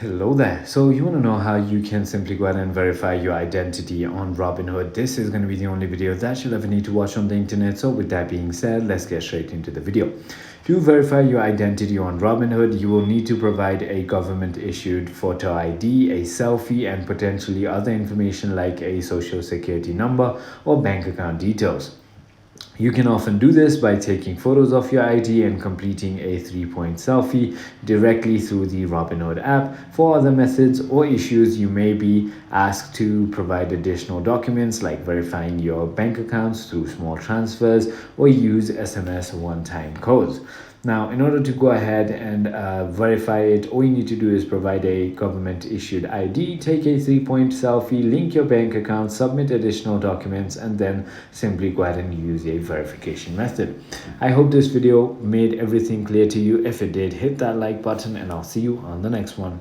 Hello there. So you want to know how you can simply go ahead and verify your identity on Robinhood. This is going to be the only video that you'll ever need to watch on the internet. So with that being said, let's get straight into the video. To verify your identity on Robinhood, you will need to provide a government issued photo ID, a selfie, and potentially other information like a social security number or bank account details. You can often do this by taking photos of your ID and completing a 3-point selfie directly through the Robinhood app. For other methods or issues, you may be asked to provide additional documents like verifying your bank accounts through small transfers or use SMS one-time codes. Now, in order to go ahead and verify it, all you need to do is provide a government issued ID, take a 3-point selfie, link your bank account, submit additional documents, and then simply go ahead and use a verification method. I hope this video made everything clear to you. If it did, hit that like button, and I'll see you on the next one.